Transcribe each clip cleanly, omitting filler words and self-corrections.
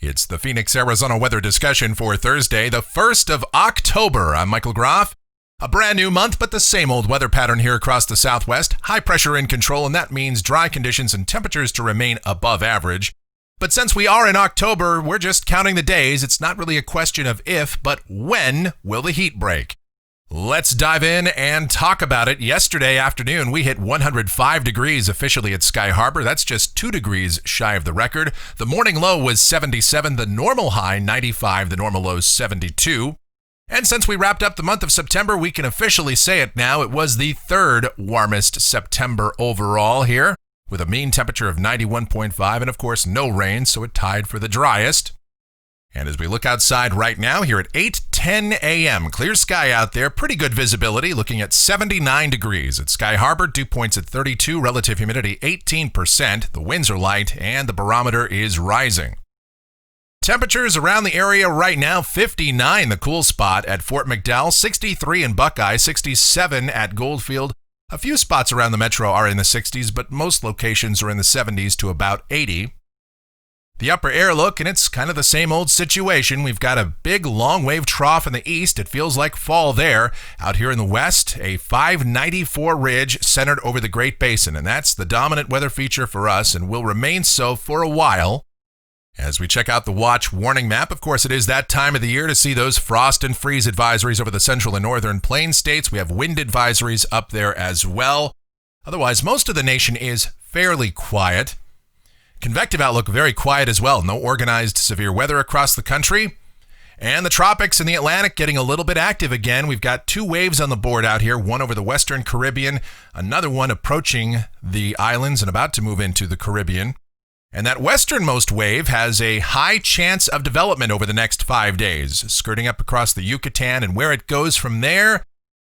It's the Phoenix, Arizona weather discussion for Thursday, the 1st of October. I'm Michael Groff. A brand new month, but the same old weather pattern here across the Southwest. High pressure in control, and that means dry conditions and temperatures to remain above average. But since we are in October, we're just counting the days. It's not really a question of if, but when will the heat break? Let's dive in and talk about it. Yesterday afternoon, we hit 105 degrees officially at Sky Harbor. That's just 2 degrees shy of the record. The morning low was 77, the normal high 95, the normal low 72. And since we wrapped up the month of September, we can officially say it now. It was the third warmest September overall here, with a mean temperature of 91.5 and, of course, no rain, so it tied for the driest. And as we look outside right now, here at 8:10 a.m., clear sky out there, pretty good visibility, looking at 79 degrees. At Sky Harbor, dew points at 32, relative humidity 18%, the winds are light, and the barometer is rising. Temperatures around the area right now, 59 the cool spot at Fort McDowell, 63 in Buckeye, 67 at Goldfield. A few spots around the metro are in the 60s, but most locations are in the 70s to about 80. The upper air look, and it's kind of the same old situation. We've got a big long wave trough in the east. It feels like fall there. Out here in the west, a 594 ridge centered over the Great Basin, and that's the dominant weather feature for us and will remain so for a while. As we check out the watch warning map, of course, it is that time of the year to see those frost and freeze advisories over the central and northern plain states. We have wind advisories up there as well. Otherwise, most of the nation is fairly quiet. Convective outlook very quiet as well. No organized severe weather across the country. And the tropics and the Atlantic getting a little bit active again. We've got 2 waves on the board out here, one over the Western Caribbean, another one approaching the islands and about to move into the Caribbean. And that westernmost wave has a high chance of development over the next 5 days, skirting up across the Yucatan, and where it goes from there,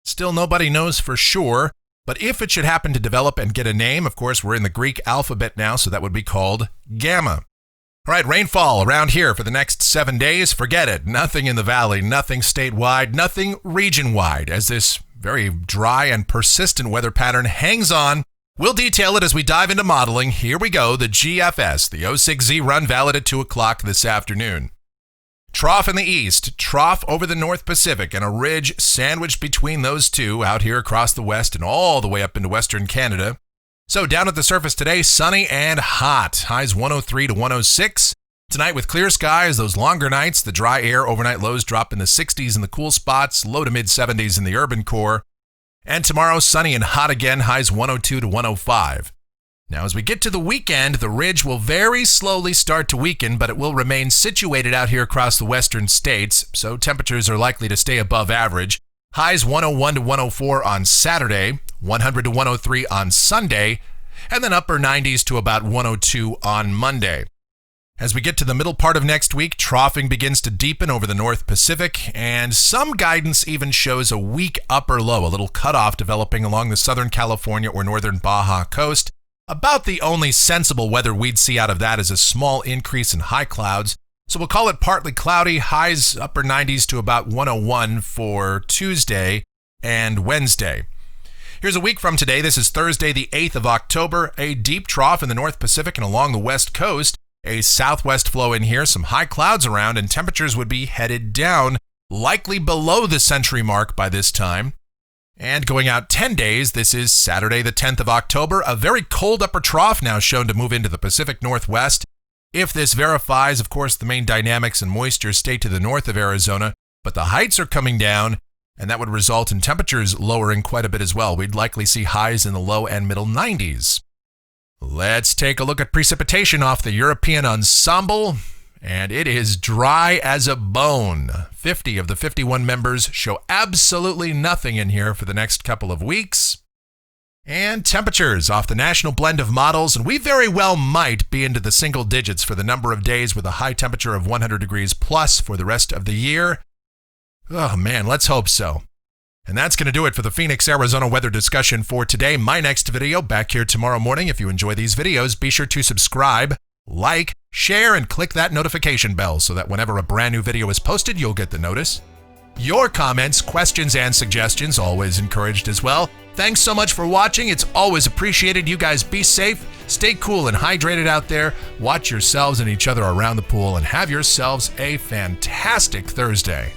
still nobody knows for sure. But if it should happen to develop and get a name, of course, we're in the Greek alphabet now, so that would be called Gamma. All right, rainfall around here for the next 7 days, forget it. Nothing in the valley, nothing statewide, nothing region-wide, as this very dry and persistent weather pattern hangs on. We'll detail it as we dive into modeling. Here we go, the GFS, the 06Z run valid at 2 o'clock this afternoon. Trough in the east, trough over the North Pacific, and a ridge sandwiched between those two out here across the west and all the way up into western Canada. So down at the surface today, sunny and hot. Highs 103 to 106. Tonight with clear skies, those longer nights, the dry air overnight lows drop in the 60s in the cool spots, low to mid 70s in the urban core. And tomorrow, sunny and hot again, highs 102 to 105. Now, as we get to the weekend, the ridge will very slowly start to weaken, but it will remain situated out here across the western states, so temperatures are likely to stay above average. Highs 101 to 104 on Saturday, 100 to 103 on Sunday, and then upper 90s to about 102 on Monday. As we get to the middle part of next week, troughing begins to deepen over the North Pacific, and some guidance even shows a weak upper low, a little cutoff developing along the Southern California or northern Baja coast. About the only sensible weather we'd see out of that is a small increase in high clouds. So we'll call it partly cloudy, highs upper 90s to about 101 for Tuesday and Wednesday. Here's a week from today. This is Thursday, the 8th of October. A deep trough in the North Pacific and along the West Coast. A southwest flow in here, some high clouds around, and temperatures would be headed down, likely below the century mark by this time. And going out 10 days, this is Saturday the 10th of October, a very cold upper trough now shown to move into the Pacific Northwest. If this verifies, of course, the main dynamics and moisture stay to the north of Arizona, but the heights are coming down, and that would result in temperatures lowering quite a bit as well. We'd likely see highs in the low and middle 90s. Let's take a look at precipitation off the European ensemble. And it is dry as a bone. 50 of the 51 members show absolutely nothing in here for the next couple of weeks. And temperatures off the national blend of models, and we very well might be into the single digits for the number of days with a high temperature of 100 degrees plus for the rest of the year. Oh man, let's hope so. And that's going to do it for the Phoenix, Arizona weather discussion for today. My next video back here tomorrow morning. If you enjoy these videos, be sure to subscribe, like, share, and click that notification bell so that whenever a brand new video is posted, you'll get the notice. Your comments, questions, and suggestions always encouraged as well. Thanks so much for watching. It's always appreciated. You guys be safe, stay cool and hydrated out there. Watch yourselves and each other around the pool and have yourselves a fantastic Thursday.